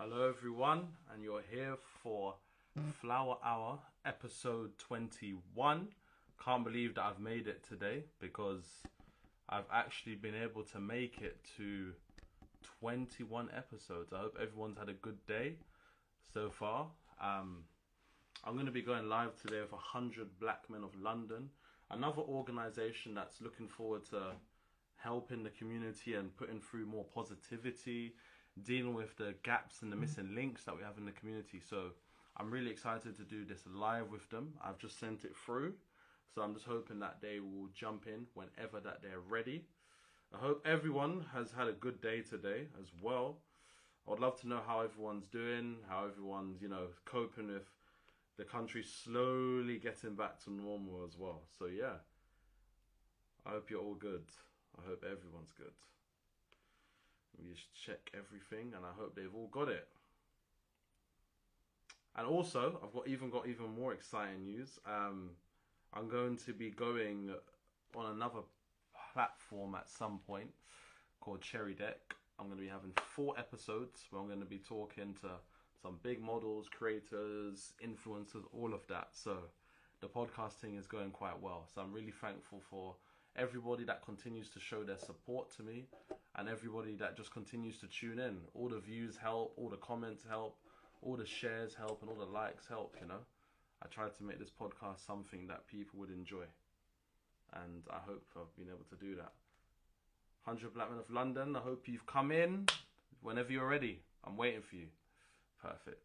Hello, everyone, and you're here for Flower Hour, episode 21. Can't believe that I've made it today because I've actually been able to make it to 21 episodes. I hope everyone's had a good day so far. I'm going to be going live today with 100 Black Men of London, another organisation that's looking forward to helping the community and putting through more positivity, dealing with the gaps and the missing links that we have in the community. So I'm really excited to do this live with them. I've just sent it through, so I'm just hoping that they will jump in whenever that they're ready. I hope everyone has had a good day today as well. I would love to know how everyone's doing, how everyone's, coping with the country slowly getting back to normal as well. So yeah, I hope you're all good. I hope everyone's good. We just check everything, and I hope they've all got it. And also, I've got even more exciting news. I'm going to be going on another platform at some point called Cherry Deck. I'm going to be having 4 episodes where I'm going to be talking to some big models, creators, influencers, all of that. So the podcasting is going quite well. So I'm really thankful for everybody that continues to show their support to me and everybody that just continues to tune in. All the views help, all the comments help, all the shares help, and all the likes help, I tried to make this podcast something that people would enjoy, and I hope I've been able to do that. 100 Black Men of London, I hope you've come in whenever you're ready. I'm waiting for you. Perfect.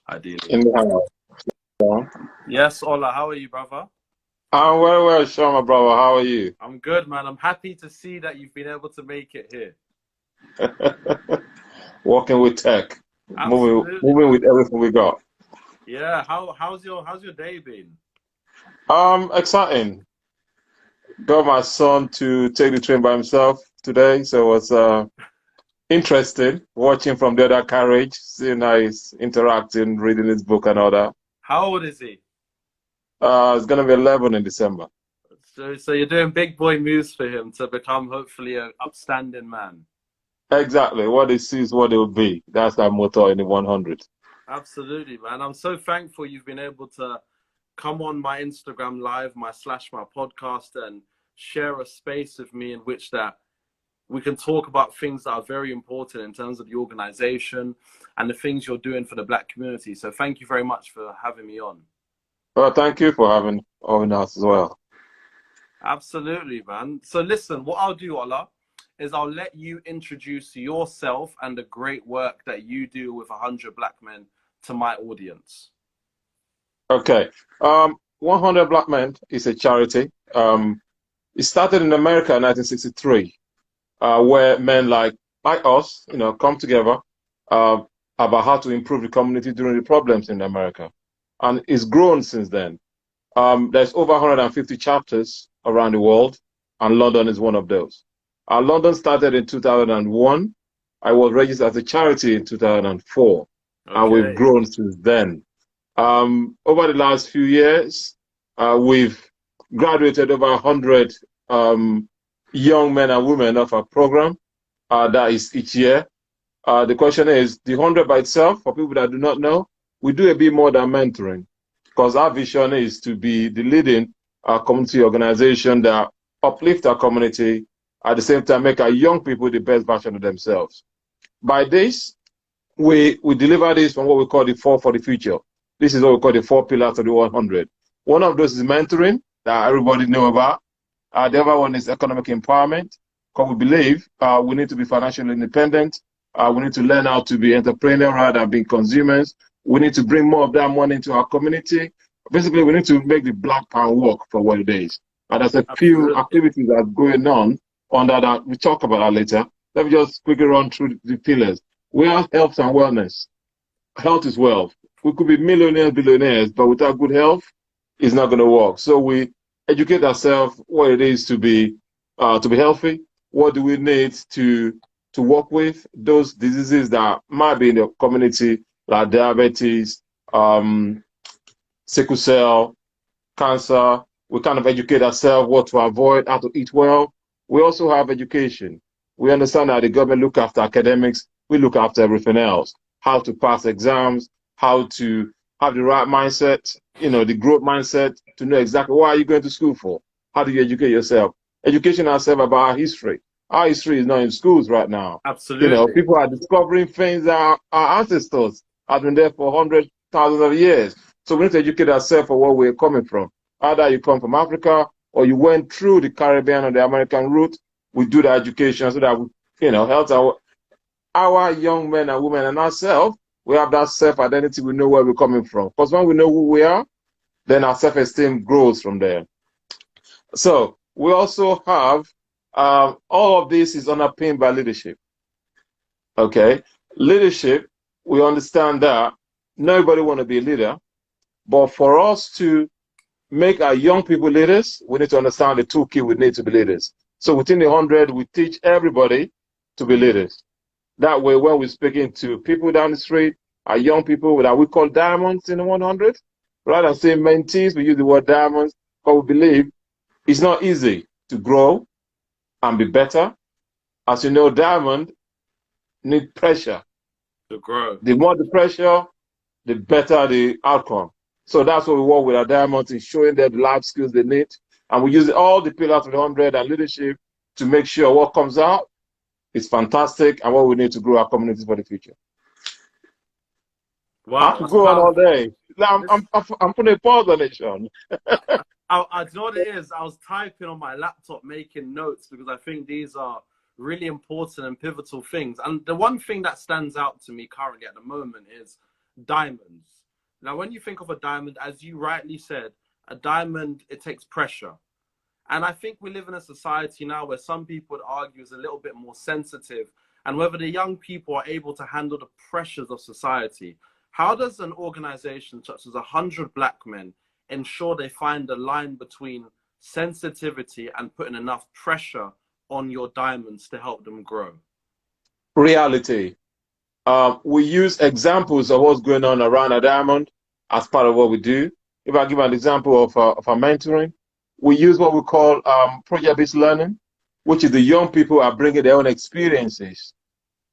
Ideally. Yes, Ola, how are you, brother? I'm very well, Sean, my brother. How are you? I'm good, man. I'm happy to see that you've been able to make it here. Working with tech, Absolutely, moving with everything we got. Yeah, how's your day been? Exciting. Got my son to take the train by himself today, so it was interesting watching from the other carriage, seeing how he's interacting, reading his book and all that. How old is he? It's gonna be 11 in December. So you're doing big boy moves for him to become hopefully an upstanding man. Exactly. What he sees, what he'll be. That's our motto in the 100. Absolutely, man. I'm so thankful you've been able to come on my Instagram live, my podcast, and share a space with me in which that we can talk about things that are very important in terms of the organization and the things you're doing for the Black community. So thank you very much for having me on. Well, thank you for having us as well. Absolutely, man. So listen, what I'll do, Ola, is I'll let you introduce yourself and the great work that you do with 100 Black Men to my audience. Okay. 100 Black Men is a charity. It started in America in 1963, where men like us, come together about how to improve the community during the problems in America. And it's grown since then. There's over 150 chapters around the world, and London is one of those. London started in 2001. I was registered as a charity in 2004, and we've grown since then. Over the last few years, we've graduated over 100 young men and women of our program. That is each year. The question is, the 100 by itself, for people that do not know, we do a bit more than mentoring, because our vision is to be the leading community organization that uplift our community, at the same time make our young people the best version of themselves. By this, we deliver this from what we call the 4 for the future. This is what we call the 4 pillars of the 100. One of those is mentoring, that everybody know about. The other one is economic empowerment, because we believe we need to be financially independent. We need to learn how to be entrepreneurial rather than being consumers. We need to bring more of that money into our community. Basically, we need to make the Black pound work for what it is. And there's a few activities that are going on under that. We talk about that later. Let me just quickly run through the pillars. We have health and wellness. Health is wealth. We could be millionaires, billionaires, but without good health, it's not going to work. So we educate ourselves what it is to be healthy. What do we need to work with those diseases that might be in the community, like diabetes, sickle cell, cancer. We kind of educate ourselves what to avoid, how to eat well. We also have education. We understand that the government look after academics. We look after everything else. How to pass exams, how to have the right mindset, the growth mindset to know exactly what are you going to school for. How do you educate yourself? Education ourselves about our history. Our history is not in schools right now. Absolutely. People are discovering things that our ancestors have been there for hundreds, thousands of years. So we need to educate ourselves for where we're coming from. Either you come from Africa or you went through the Caribbean or the American route, we do the education so that we, help our young men and women and ourselves, we have that self-identity, we know where we're coming from. Because when we know who we are, then our self-esteem grows from there. So we also have, all of this is underpinned by leadership. Okay? Leadership, we understand that nobody want to be a leader, but for us to make our young people leaders, we need to understand the toolkit we need to be leaders. So within the 100, we teach everybody to be leaders. That way, when we're speaking to people down the street, our young people that we call diamonds in the 100, rather than saying mentees, we use the word diamonds, because we believe it's not easy to grow and be better. As you know, diamond need pressure to grow. The more the pressure, the better the outcome. So that's what we work with our diamonds, in showing them the life skills they need. And we use all the pillars of the 100 and leadership to make sure what comes out is fantastic and what we need to grow our communities for the future. Wow, I could go on all day. I'm putting a pause on it, Sean. I know what it is. I was typing on my laptop, making notes, because I think these are really important and pivotal things. And the one thing that stands out to me currently at the moment is diamonds. Now, when you think of a diamond, as you rightly said, a diamond, it takes pressure. And I think we live in a society now where some people would argue is a little bit more sensitive, and whether the young people are able to handle the pressures of society. How does an organization such as 100 Black Men ensure they find the line between sensitivity and putting enough pressure on your diamonds to help them grow? Reality. We use examples of what's going on around a diamond as part of what we do. If I give an example of our mentoring, we use what we call project-based learning, which is the young people are bringing their own experiences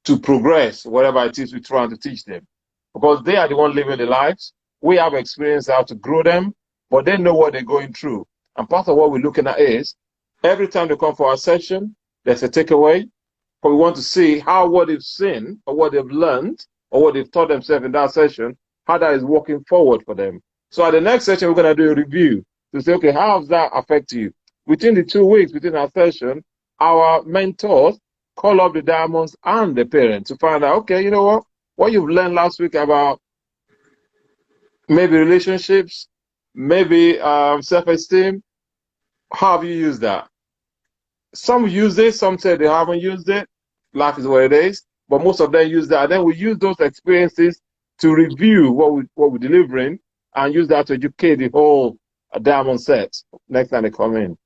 to progress whatever it is we're trying to teach them. Because they are the one living the lives. We have experience how to grow them, but they know what they're going through. And part of what we're looking at is, every time they come for our session, there's a takeaway. But we want to see how what they've seen or what they've learned or what they've taught themselves in that session, how that is working forward for them. So at the next session, we're going to do a review to say, okay, how does that affect you? Within the 2 weeks, within our session, our mentors call up the diamonds and the parents to find out, okay, you know what you've learned last week about maybe relationships, maybe self-esteem, how have you used that? Some use it, some say they haven't used it. Life is what it is, but most of them use that. And then we use those experiences to review what we're delivering and use that to educate the whole diamond set next time they come in.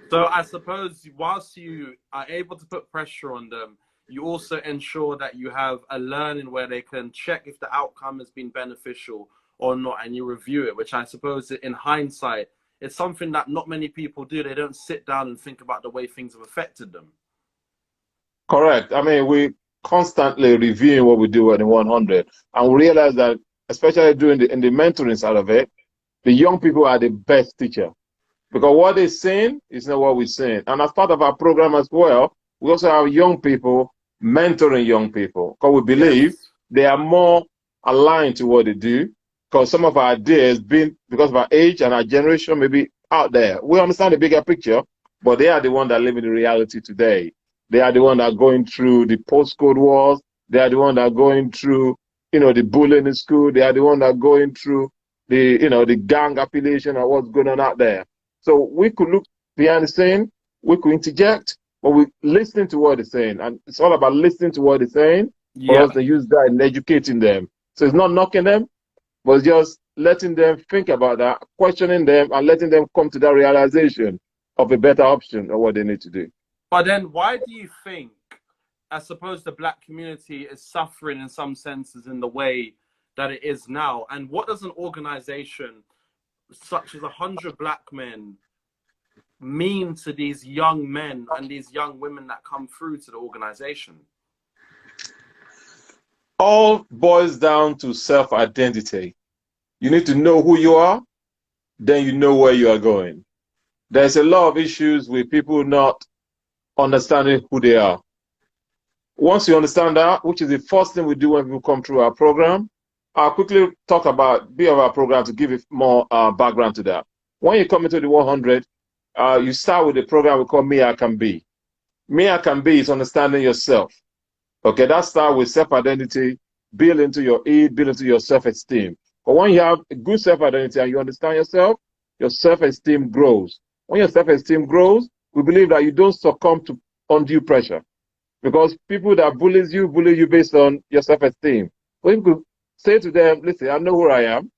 So I suppose whilst you are able to put pressure on them, you also ensure that you have a learning where they can check if the outcome has been beneficial or not, and you review it, which I suppose in hindsight, it's something that not many people do. They don't sit down and think about the way things have affected them. Correct. I mean, we constantly reviewing what we do at the 100, and we realize that, especially in the mentoring side of it, the young people are the best teacher, because what they're saying is not what we're saying. And as part of our program as well, we also have young people mentoring young people, because we believe they are more aligned to what they do. Because some of our ideas, because of our age and our generation, may be out there. We understand the bigger picture, but they are the ones that live in the reality today. They are the ones that are going through the postcode wars. They are the ones that are going through, the bullying in school. They are the ones that are going through the gang affiliation and what's going on out there. So we could look behind the scene, we could interject, but we listen to what they're saying. And it's all about listening to what they're saying for us to use that in educating them. So it's not knocking them, but just letting them think about that, questioning them, and letting them come to that realization of a better option of what they need to do. But then why do you think, I suppose, the Black community is suffering in some senses in the way that it is now? And what does an organization such as 100 black men mean to these young men and these young women that come through to the organization? All boils down to self-identity. You need to know who you are, then you know where you are going. There's a lot of issues with people not understanding who they are. Once you understand that, which is the first thing we do when people come through our program, I'll quickly talk about a bit of our program to give it more background to that. When you come into the 100, you start with a program we call Me I Can Be. Me I Can Be is understanding yourself. Okay, that starts with self-identity, build into your id, build into your self-esteem. But when you have a good self-identity and you understand yourself, your self-esteem grows. When your self-esteem grows, we believe that you don't succumb to undue pressure. Because people that bully you based on your self-esteem. When you say to them, listen, I know who I am,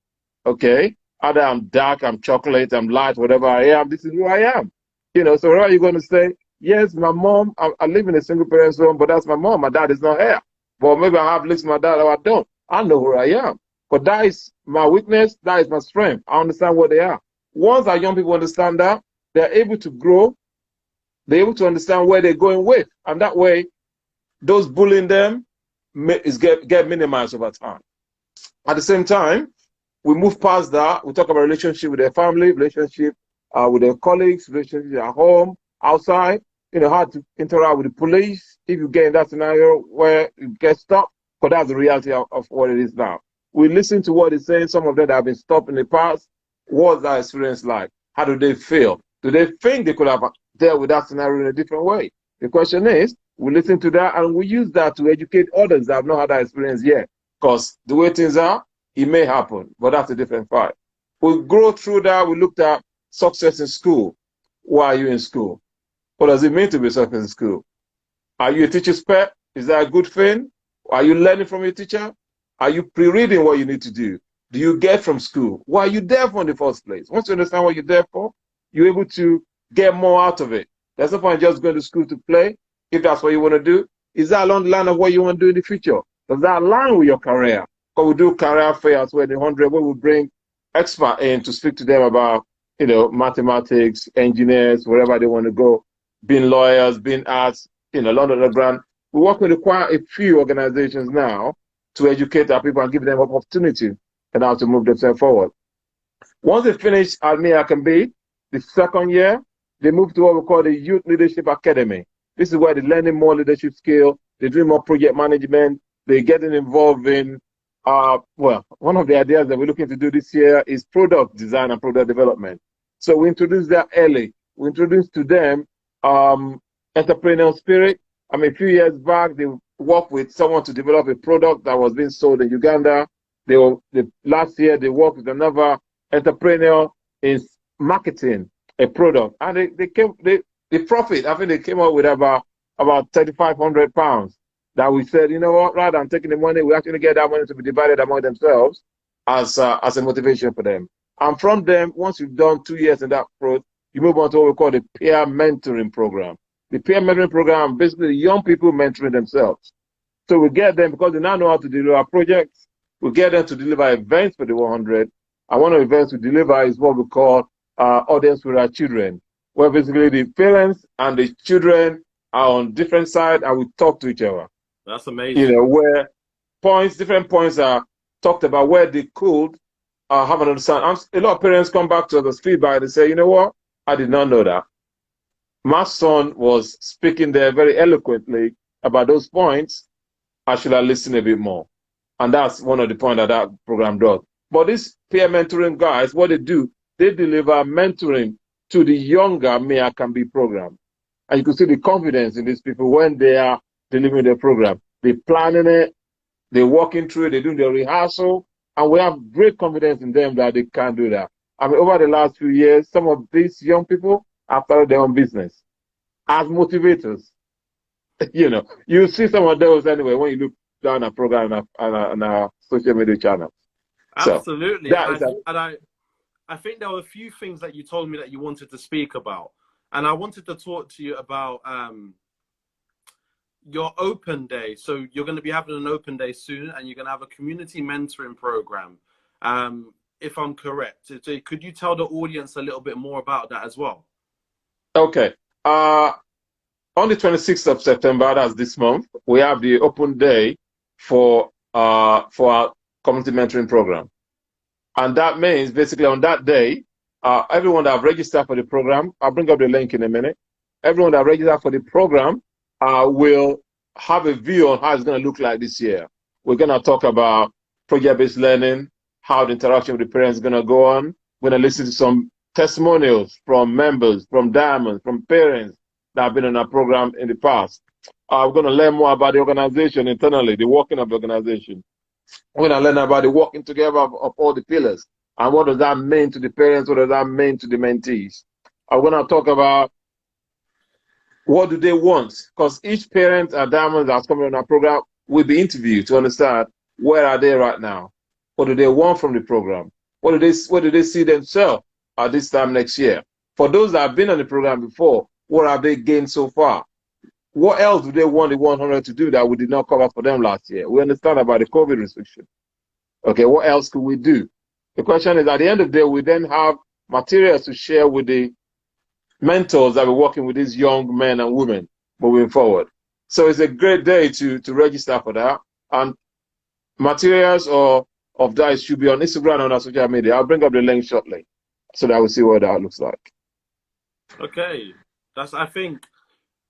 okay? Either I'm dark, I'm chocolate, I'm light, whatever I am, this is who I am. You know, so whatever you're going to say, yes, my mom, I live in a single parent's home, but that's my mom. My dad is not here. But maybe I have listened to my dad or I don't. I know who I am. But that is my weakness, that is my strength. I understand what they are. Once our young people understand that, they're able to grow, they're able to understand where they're going with. And that way, those bullying them get minimized over time. At the same time, we move past that. We talk about relationship with their family, relationship with their colleagues, relationship at home, outside, you know, how to interact with the police if you get in that scenario where you get stopped, but that's the reality of what it is now. We listen to what he's saying. Some of them that have been stopped in the past. What's that experience like? How do they feel? Do they think they could have dealt with that scenario in a different way? The question is, we listen to that and we use that to educate others that have not had that experience yet. Because the way things are, it may happen, but that's a different fight. We grow through that. We looked at success in school. Why are you in school? What does it mean to be successful in school? Are you a teacher's pet? Is that a good thing? Are you learning from your teacher? Are you pre-reading what you need to do? Do you get from school? Why are you there for in the first place? Once you understand what you're there for, you're able to get more out of it. There's no point just going to school to play, if that's what you want to do. Is that along the line of what you want to do in the future? Does that align with your career? Because we do career fairs where the 100, where we bring experts in to speak to them about, you know, mathematics, engineers, wherever they want to go, being lawyers, being arts, you know, London Underground. We work with quite a few organizations now to educate our people and give them opportunity and how to move themselves forward. Once they finish at Me I Can Be, the second year, they move to what we call the Youth Leadership Academy. This is where they're learning more leadership skill, they're doing more project management, they're getting involved in, well, one of the ideas that we're looking to do this year is product design and product development. So we introduced that early. We introduced to them entrepreneurial spirit. I mean, a few years back, they worked with someone to develop a product that was being sold in Uganda. Last year, they worked with another entrepreneur in marketing a product. And the profit, I think they came up with about £3,500 that we said, you know what, rather than taking the money, we actually get that money to be divided among themselves as a motivation for them. And from them, once you've done 2 years in that approach, you move on to what we call the peer mentoring program. The peer mentoring program, basically young people mentoring themselves. So we get them, because they now know how to deliver projects, we get them to deliver events for the 100. And one of the events we deliver is what we call Audience with Our Children, where basically the parents and the children are on different sides and we talk to each other. That's amazing. You know, where different points are talked about where they could have an understanding. A lot of parents come back to us as feedback and say, you know what, I did not know that. My son was speaking there very eloquently about those points. I should have listened a bit more. And that's one of the points that program does. But these peer mentoring guys, what they do, they deliver mentoring to the younger Me I Can Be program. And you can see the confidence in these people when they are delivering their program. They're planning it, they're walking through it, they're doing their rehearsal, and we have great confidence in them that they can do that. I mean, over the last few years, some of these young people have started their own business as motivators. You know, you see some of those anyway when you look down our program on our social media channels. Absolutely. So I think there were a few things that you told me that you wanted to speak about. And I wanted to talk to you about your open day. So you're going to be having an open day soon, and you're going to have a community mentoring program. if I'm correct. So could you tell the audience a little bit more about that as well? Okay. On the 26th of September, that's this month, we have the open day for our community mentoring program. And that means basically on that day, everyone that have registered for the program, I'll bring up the link in a minute. Everyone that registered for the program will have a view on how it's going to look like this year. We're going to talk about project-based learning, how the interaction with the parents is going to go on. We're going to listen to some testimonials from members, from diamonds, from parents that have been on our program in the past. We're going to learn more about the organization internally, the working of the organization. We're going to learn about the working together of all the pillars. And what does that mean to the parents? What does that mean to the mentees? I'm going to talk about what do they want? Because each parent and diamond that's coming on our program will be interviewed to understand where are they right now? What do they want from the program? What do they see themselves at this time next year? For those that have been on the program before, what have they gained so far? What else do they want the 100 to do that we did not cover for them last year? We understand about the COVID restriction. Okay, what else could we do? The question is, at the end of the day, we then have materials to share with the mentors that are working with these young men and women moving forward. So it's a great day to register for that. And materials of that should be on Instagram and on social media. I'll bring up the link shortly so that we'll see what that looks like. Okay. I think,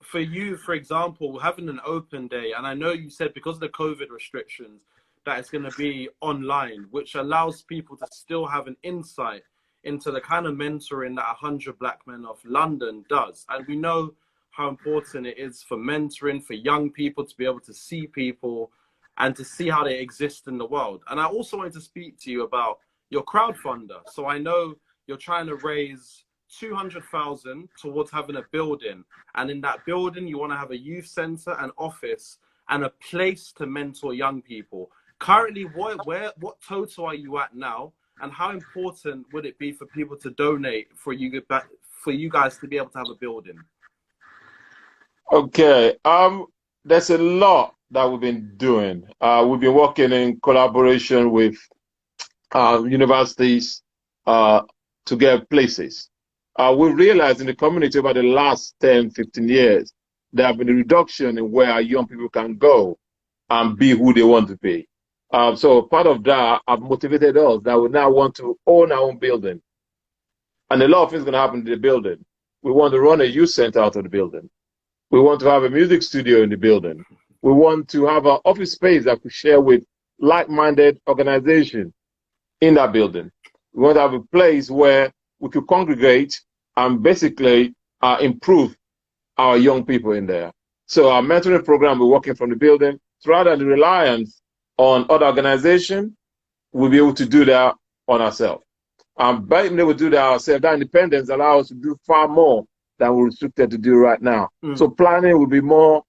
for you, for example, having an open day, and I know you said because of the COVID restrictions that it's going to be online, which allows people to still have an insight into the kind of mentoring that 100 Black Men of London does. And we know how important it is for mentoring, for young people to be able to see people and to see how they exist in the world. And I also wanted to speak to you about your crowdfunder. So I know you're trying to raise 200,000 towards having a building, and in that building you want to have a youth center, an office, and a place to mentor young people. Currently, what total are you at now, and how important would it be for people to donate for you guys to be able to have a building? Okay, there's a lot that we've been doing. We've been working in collaboration with universities to get places. We realized in the community over the last 10, 15 years, there have been a reduction in where our young people can go and be who they want to be. So part of that have motivated us that we now want to own our own building. And a lot of things are going to happen to the building. We want to run a youth center out of the building. We want to have a music studio in the building. We want to have an office space that we share with like-minded organizations in that building. We want to have a place where we could congregate and basically improve our young people in there. So our mentoring program, we're working from the building. So rather than the reliance on other organizations, we'll be able to do that on ourselves. And by being able to do that ourselves, that independence allows us to do far more than we're restricted to do right now. So planning will be more,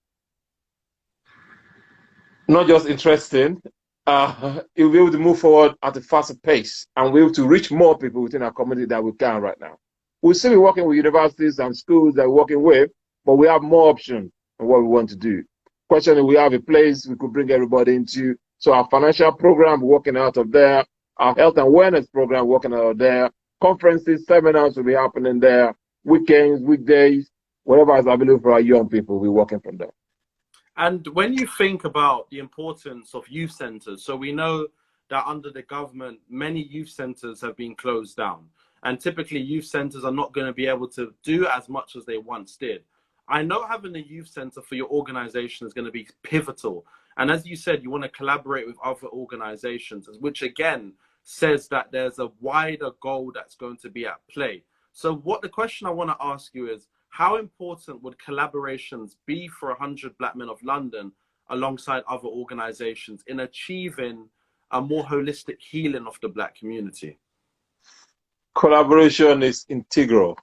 not just interesting, it will be able to move forward at a faster pace and we'll be able to reach more people within our community than we can right now. We'll still be working with universities and schools that we're working with, but we have more options on what we want to do. Question is, we have a place we could bring everybody into. So our financial program, we're working out of there. Our health and wellness program, working out of there. Conferences, seminars will be happening there. Weekends, weekdays, whatever is available for our young people, we're working from there. And when you think about the importance of youth centers, so we know that under the government, many youth centers have been closed down. And typically youth centers are not going to be able to do as much as they once did. I know having a youth center for your organization is going to be pivotal. And as you said, you want to collaborate with other organizations, which again says that there's a wider goal that's going to be at play. So the question I want to ask you is, how important would collaborations be for 100 Black Men of London alongside other organizations in achieving a more holistic healing of the Black community? Collaboration is integral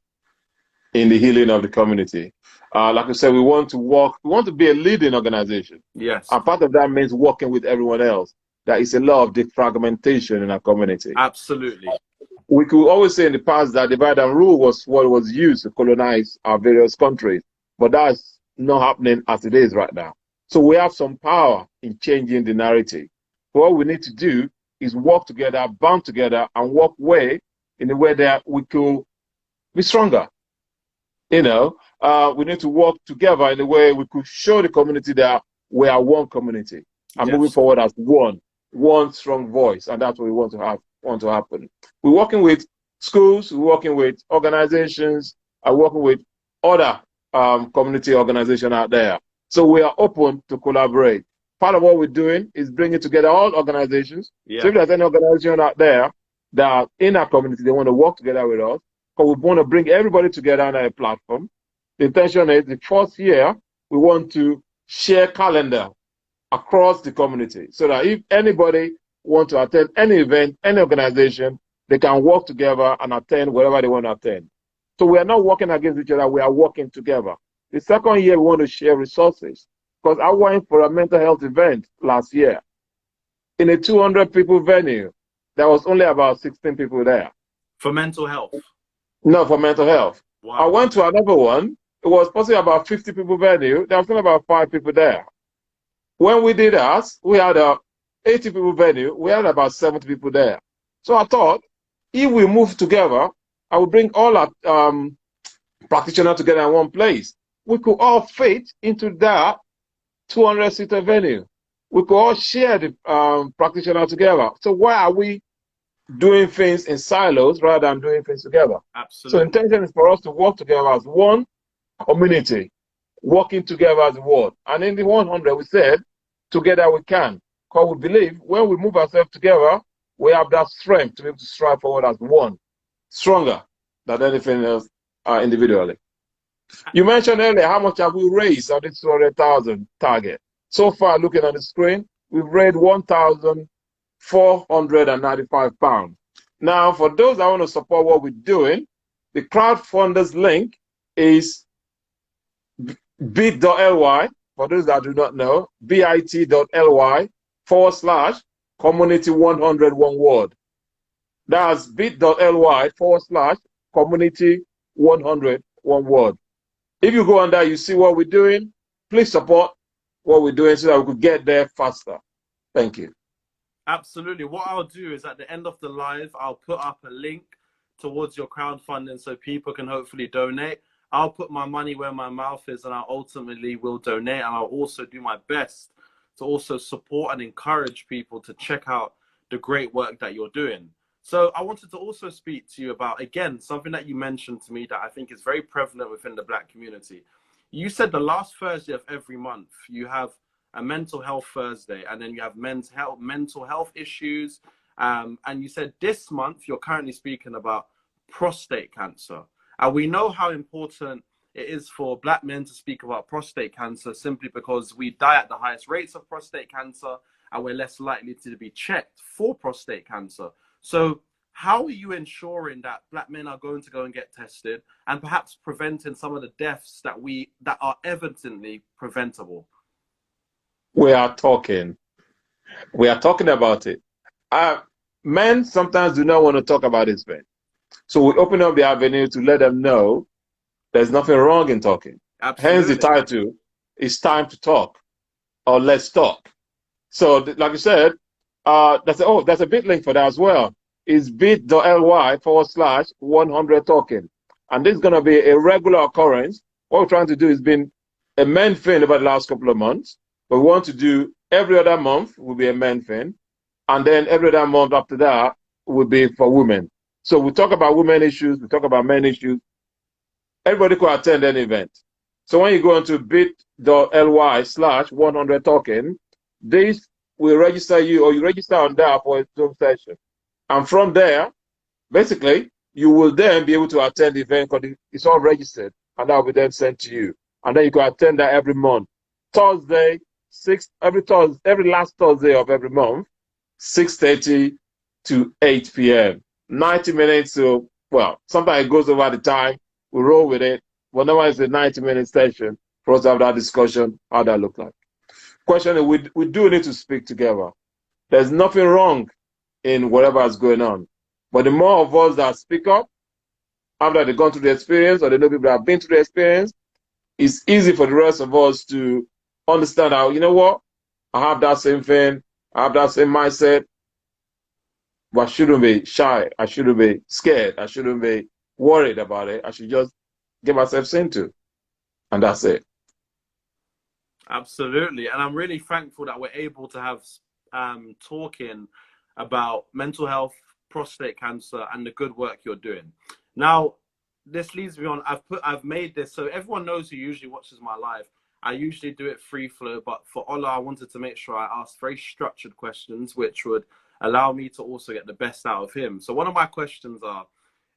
in the healing of the community. Like I said, we want to be a leading organization. Yes. And part of that means working with everyone else. There is a lot of defragmentation in our community. Absolutely. We could always say in the past that divide and rule was what was used to colonize our various countries, but that's not happening as it is right now. So we have some power in changing the narrative. What we need to do is work together, bond together, and work in a way that we could be stronger. We need to work together in a way we could show the community that we are one community and moving forward as one strong voice, and that's what we want to happen. We're working with schools, we're working with organizations, and working with other community organizations out there. So we are open to collaborate. Part of what we're doing is bringing together all organizations. So if there's any organization out there that in our community, they want to work together with us, because we want to bring everybody together on a platform. The intention is the first year, we want to share calendar across the community so that if anybody wants to attend any event, any organization, they can work together and attend wherever they want to attend. So we are not working against each other, we are working together. The second year, we want to share resources, because I went for a mental health event last year. In a 200 people venue, there was only about 16 people there. For mental health? No, for mental health. Wow. I went to another one. It was possibly about 50 people venue. There was only about 5 people there. When we did us, we had a 80 people venue. We had about 70 people there. So I thought, if we move together, I would bring all our practitioners together in one place. We could all fit into that 200-seater venue. We could all share the practitioners together. So why are we doing things in silos rather than doing things together? Absolutely. So intention is for us to work together as one community, working together as one. And in the 100, we said, together we can. Because we believe when we move ourselves together, we have that strength to be able to strive forward as one, stronger than anything else individually. You mentioned earlier, how much have we raised on this 200,000 target? So far, looking at the screen, we've raised £1,495. Now, for those that want to support what we're doing, the Crowdfunder's link is bit.ly, for those that do not know, bit.ly/community 100 one word. That's bit.ly/community 100 one word. If you go on there, you see what we're doing. Please support what we're doing so that we could get there faster. Thank you. Absolutely. What I'll do is at the end of the live, I'll put up a link towards your crowdfunding so people can hopefully donate. I'll put my money where my mouth is, and I ultimately will donate. And I'll also do my best to also support and encourage people to check out the great work that you're doing. So I wanted to also speak to you about, again, something that you mentioned to me that I think is very prevalent within the Black community. You said the last Thursday of every month, you have a mental health Thursday, and then you have mental health issues. And you said this month, you're currently speaking about prostate cancer. And we know how important it is for Black men to speak about prostate cancer simply because we die at the highest rates of prostate cancer and we're less likely to be checked for prostate cancer. So how are you ensuring that Black men are going to go and get tested and perhaps preventing some of the deaths that are evidently preventable? We are talking about it. Men sometimes do not want to talk about this, man. So we open up the avenue to let them know there's nothing wrong in talking. Absolutely. Hence the title, it's time to talk, or let's talk. So like you said, that's a bit link for that as well. It's bit.ly/100 talking. And this is going to be a regular occurrence. What we're trying to do has been a men thing over the last couple of months. But we want to do every other month will be a men thing. And then every other month after that will be for women. So we talk about women issues, we talk about men issues. Everybody could attend any event. So when you go into bit.ly/100 talking, this will register you, or you register on there for a Zoom session. And from there, basically, you will then be able to attend the event because it's all registered, and that will be then sent to you. And then you can attend that every month. Thursday, every last Thursday of every month, 6:30 to 8 p.m. 90 minutes. So, well, sometimes it goes over the time. We roll with it. Whenever it's a 90-minute session for us to have that discussion, how that look like. Question is, we do need to speak together. There's nothing wrong in whatever is going on. But the more of us that speak up, after they've gone through the experience, or they know people that have been through the experience, it's easy for the rest of us to understand how, you know what, I have that same thing, I have that same mindset. but I shouldn't be shy. I shouldn't be scared. I shouldn't be worried about it. I should just get myself sent to. And that's it. Absolutely. And I'm really thankful that we're able to have talking about mental health, prostate cancer, and the good work you're doing. Now, this leads me on. I've made this so everyone knows who usually watches my live. I usually do it free flow, but for Ola, I wanted to make sure I asked very structured questions, which would allow me to also get the best out of him. So one of my questions are,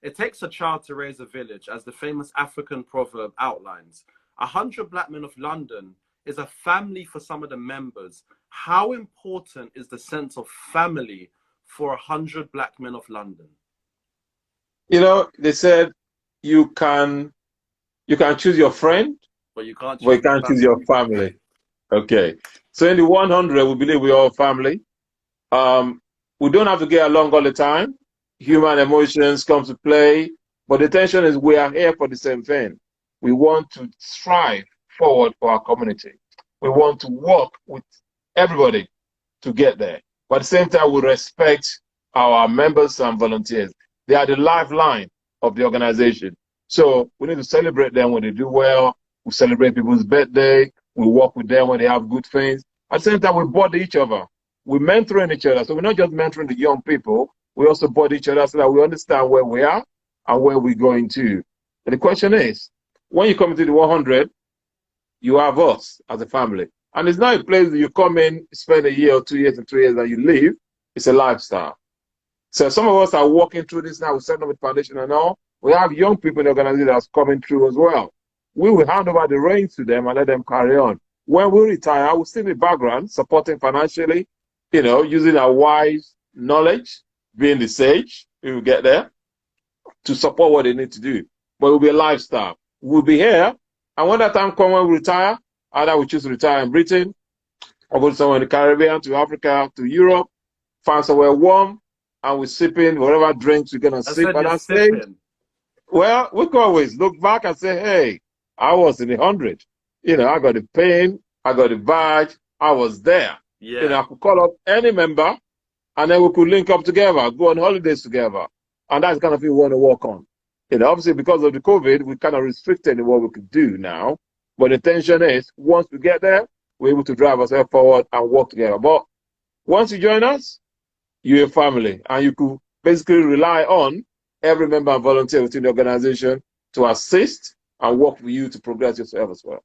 it takes a child to raise a village, as the famous African proverb outlines. 100 Black Men of London is a family for some of the members. How important is the sense of family for 100 Black Men of London? You know, they said you can choose your friend, but you can't choose your family. Okay. So in the 100, we believe we're all family. We don't have to get along all the time. Human emotions come to play, but the intention is we are here for the same thing. We want to strive forward for our community. We want to work with everybody to get there. But at the same time, we respect our members and volunteers. They are the lifeline of the organization. So we need to celebrate them when they do well. We celebrate people's birthday. We work with them when they have good things. At the same time, we body each other. We're mentoring each other. So we're not just mentoring the young people. We also body each other so that we understand where we are and where we're going to. And the question is, when you come into the 100, you have us as a family. And it's not a place that you come in, spend a year or 2 years and 3 years and you leave. It's a lifestyle. So some of us are walking through this now. We're setting up a foundation and all. We have young people in the organization that's coming through as well. We will hand over the reins to them and let them carry on. When we retire, we'll still be background, supporting financially, you know, using our wise knowledge, being the sage, we will get there, to support what they need to do. But it will be a lifestyle. We'll be here, and when that time comes when we retire, either we choose to retire in Britain, or go somewhere in the Caribbean, to Africa, to Europe, find somewhere warm, and we're sipping whatever drinks we're going to sip at that stage. Well, we can always look back and say, hey, I was in the 100. You know, I got the pin, I got the badge, I was there. Yeah. You know, I could call up any member, and then we could link up together, go on holidays together. And that's the kind of thing we want to work on. You know, obviously, because of the COVID, we kind of restricted what we could do now. But the intention is, once we get there, we're able to drive ourselves forward and work together. But once you join us, you're a family. And you could basically rely on every member and volunteer within the organization to assist and work with you to progress yourself as well.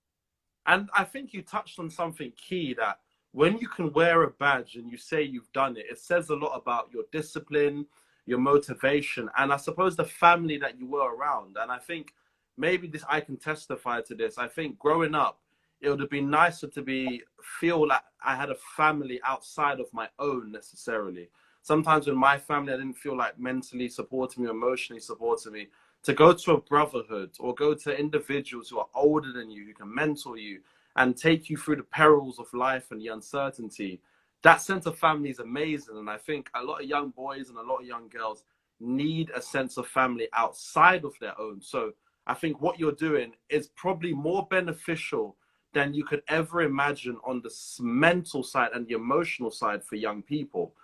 And I think you touched on something key, that when you can wear a badge and you say you've done it, it says a lot about your discipline, your motivation, and I suppose the family that you were around. And I think maybe this, I can testify to this. I think growing up, it would have been nicer to feel like I had a family outside of my own necessarily. Sometimes with my family, I didn't feel like mentally supporting me, emotionally supporting me. To go to a brotherhood or go to individuals who are older than you, who can mentor you and take you through the perils of life and the uncertainty, that sense of family is amazing. And I think a lot of young boys and a lot of young girls need a sense of family outside of their own. So I think what you're doing is probably more beneficial than you could ever imagine on the mental side and the emotional side for young people.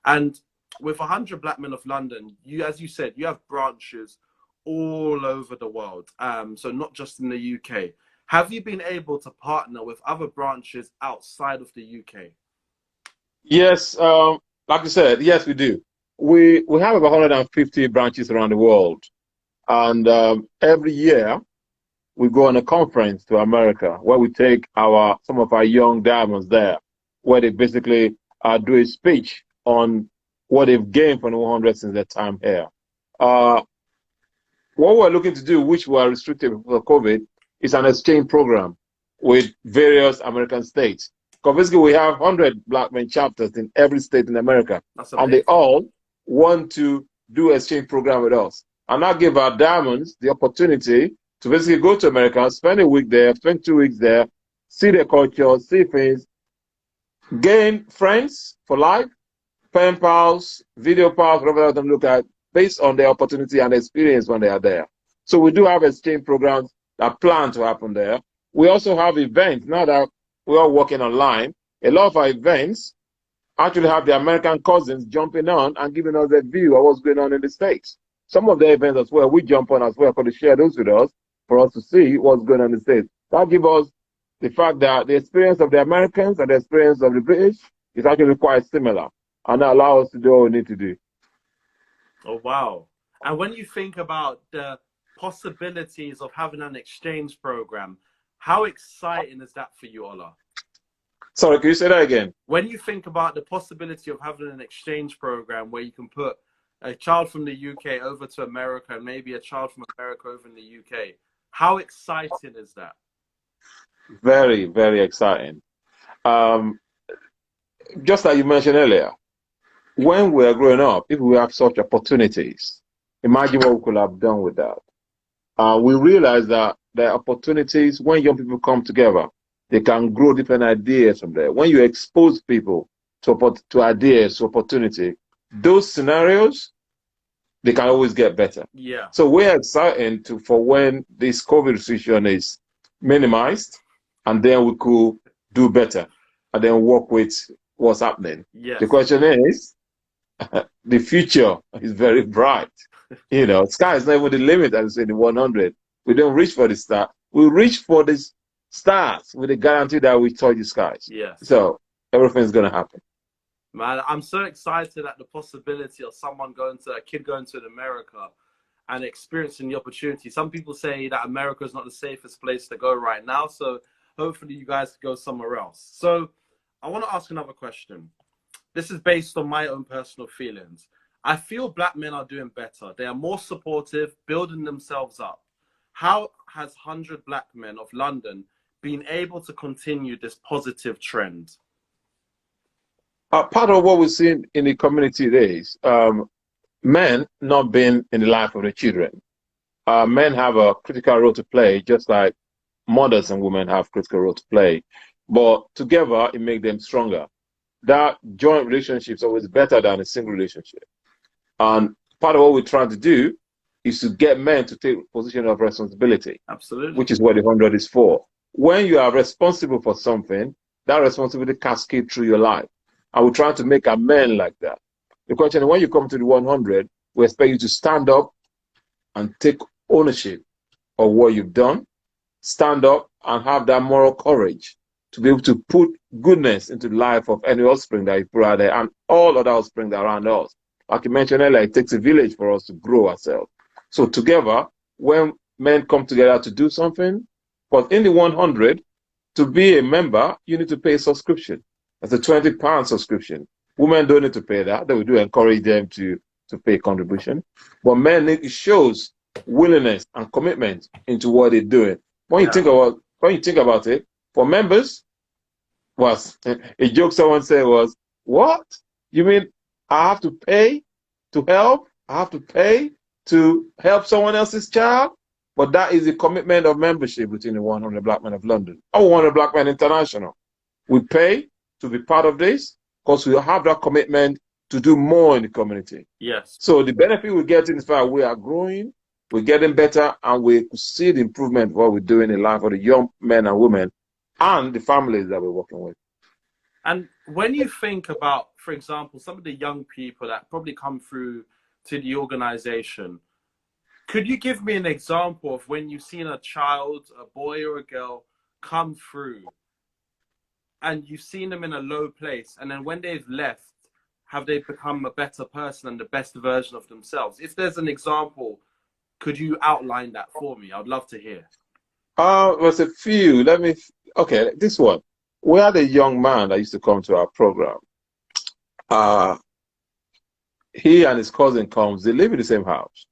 And with 100 Black Men of London, you, as you said, you have branches all over the world. So not just in the UK. Have you been able to partner with other branches outside of the UK? Yes, like I said, yes, we do. We have about 150 branches around the world. And every year, we go on a conference to America where we take some of our young diamonds there, where they basically do a speech on what they've gained from the 100 since their time here. What we're looking to do, which we are restricted for COVID, is an exchange program with various American states. Because basically we have 100 Black men chapters in every state in America. And they all want to do an exchange program with us. And that give our diamonds the opportunity to basically go to America, spend a week there, spend 2 weeks there, see their culture, see things, gain friends for life, pen pals, video pals, whatever they look at, based on their opportunity and experience when they are there. So we do have exchange programs that plan to happen there. We also have events. Now that we are working online, a lot of our events actually have the American cousins jumping on and giving us a view of what's going on in the States. Some of the events as well, we jump on as well for to share those with us for us to see what's going on in the States. That gives us the fact that the experience of the Americans and the experience of the British is actually quite similar, and that allows us to do what we need to do. Oh, wow. And when you think about the possibilities of having an exchange program, how exciting is that for you, Ola? Sorry, can you say that again? When you think about the possibility of having an exchange program where you can put a child from the UK over to America and maybe a child from America over in the UK, how exciting is that? Very, very exciting. Just like you mentioned earlier, when we are growing up, if we have such opportunities, imagine what we could have done with that. We realize that there are opportunities when young people come together, they can grow different ideas from there. When you expose people to ideas, to opportunity, those scenarios, they can always get better. Yeah. So we're excited for when this COVID restriction is minimized, and then we could do better and then work with what's happening. Yes. The question is, the future is very bright. You know, sky is not even the limit, as I say, the 100. We don't reach for the star. We reach for the stars with the guarantee that we touch the skies. Yes. So everything's going to happen. Man, I'm so excited at the possibility of a kid going to America and experiencing the opportunity. Some people say that America is not the safest place to go right now. So hopefully you guys can go somewhere else. So I want to ask another question. This is based on my own personal feelings. I feel black men are doing better. They are more supportive, building themselves up. How has 100 Black Men of London been able to continue this positive trend? Part of what we've seen in the community is men not being in the life of the children. Men have a critical role to play, just like mothers and women have critical role to play. But together, it makes them stronger. That joint relationship is always better than a single relationship. And part of what we're trying to do is to get men to take a position of responsibility. Absolutely. Which is what the 100 is for. When you are responsible for something, that responsibility cascades through your life. And we're trying to make our men like that. The question is, when you come to the 100, we expect you to stand up and take ownership of what you've done, stand up and have that moral courage to be able to put goodness into the life of any offspring that you put out there and all other offspring that are around us. Like you mentioned earlier, it takes a village for us to grow ourselves. So together, when men come together to do something, but in the 100, to be a member, you need to pay a subscription. That's a £20 subscription. Women don't need to pay that. They do encourage them to pay contribution. But men, it shows willingness and commitment into what they're doing. When you think about it, for members, was a joke someone said was, what? You mean I have to pay to help? I have to pay to help someone else's child? But that is the commitment of membership between the 100 Black Men of London or 100 Black Men International. We pay to be part of this because we have that commitment to do more in the community. Yes. So the benefit we get in is that we are growing, we're getting better, and we see the improvement of what we're doing in life for the young men and women and the families that we're working with. And when you think about, for example, some of the young people that probably come through to the organization, could you give me an example of when you've seen a child, a boy or a girl, come through and you've seen them in a low place, and then when they've left, have they become a better person and the best version of themselves? If there's an example, could you outline that for me? I'd love to hear. There's a few. Okay, this one. We had a young man that used to come to our program. He and his cousin comes, they live in the same house.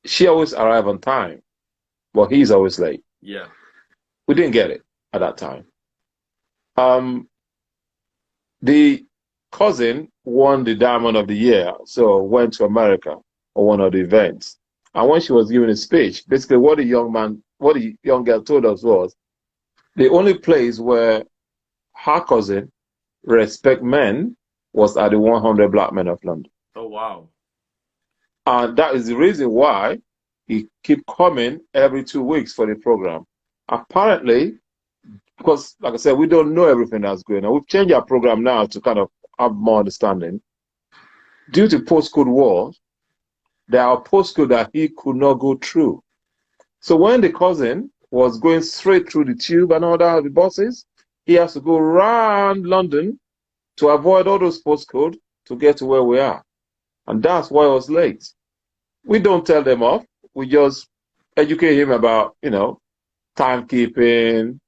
She always arrives on time, but he's always late. Yeah. We didn't get it at that time. The cousin won the Diamond of the Year, so went to America for one of the events. And when she was giving a speech, basically what the young girl told us was, the only place where her cousin respect men was at the 100 Black Men of London. Oh, wow. And that is the reason why he keep coming every 2 weeks for the program. Apparently, because, like I said, we don't know everything that's going on. We've changed our program now to kind of have more understanding. Due to postcode wars, there are postcodes that he could not go through. So when the cousin was going straight through the tube and all that, the buses, he has to go around London to avoid all those postcodes to get to where we are. And that's why I was late. We don't tell them off. We just educate him about, timekeeping,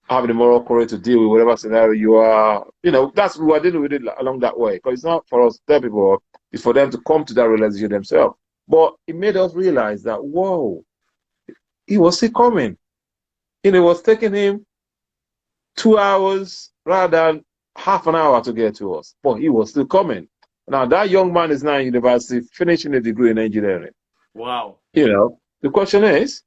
having the moral courage to deal with whatever scenario you are. That's what we're dealing with it along that way. Because it's not for us to tell people, it's for them to come to that realization themselves. But it made us realize that, whoa, he was still coming. It was taking him 2 hours rather than half an hour to get to us. But he was still coming. Now, that young man is now in university, finishing a degree in engineering. Wow. The question is,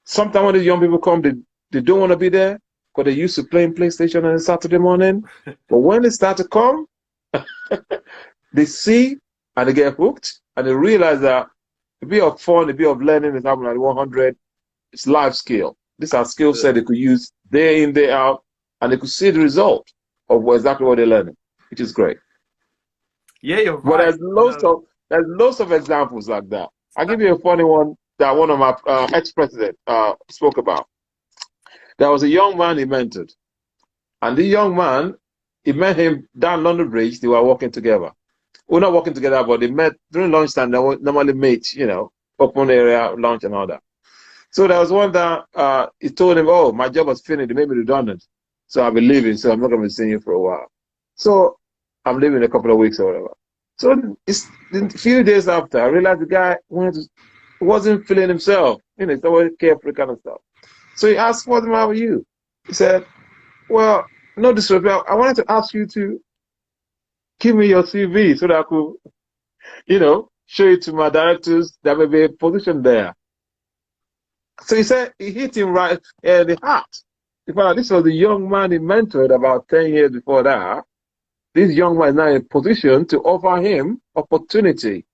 sometimes when these young people come, they don't want to be there because they used to playing PlayStation on a Saturday morning. But when they start to come, they see and they get hooked and they realize that a bit of fun, a bit of learning is happening at 100. It's life skill. These are skill set they could use day in, day out, and they could see the result of exactly what they're learning, which is great. Yeah, you're right. But there's lots of examples like that. I'll give you a funny one that one of my ex-presidents spoke about. There was a young man he mentored. And the young man, he met him down London Bridge. They were walking together. Well, not walking together, but they met during lunchtime. They would normally meet, open area, lunch and all that. So there was one that he told him, oh, my job was finished. They made me redundant. So I'll be leaving. So I'm not going to be seeing you for a while. So I'm leaving in a couple of weeks or whatever. So a few days after, I realized the guy wasn't feeling himself. He's always carefree kind of stuff. So he asked, what's the matter with you? He said, well, no disrespect. I wanted to ask you to give me your CV so that I could, show it to my directors. There may be a position there. So he said he hit him right in the heart. In fact, this was the young man he mentored about 10 years before that. This young man is now in a position to offer him opportunity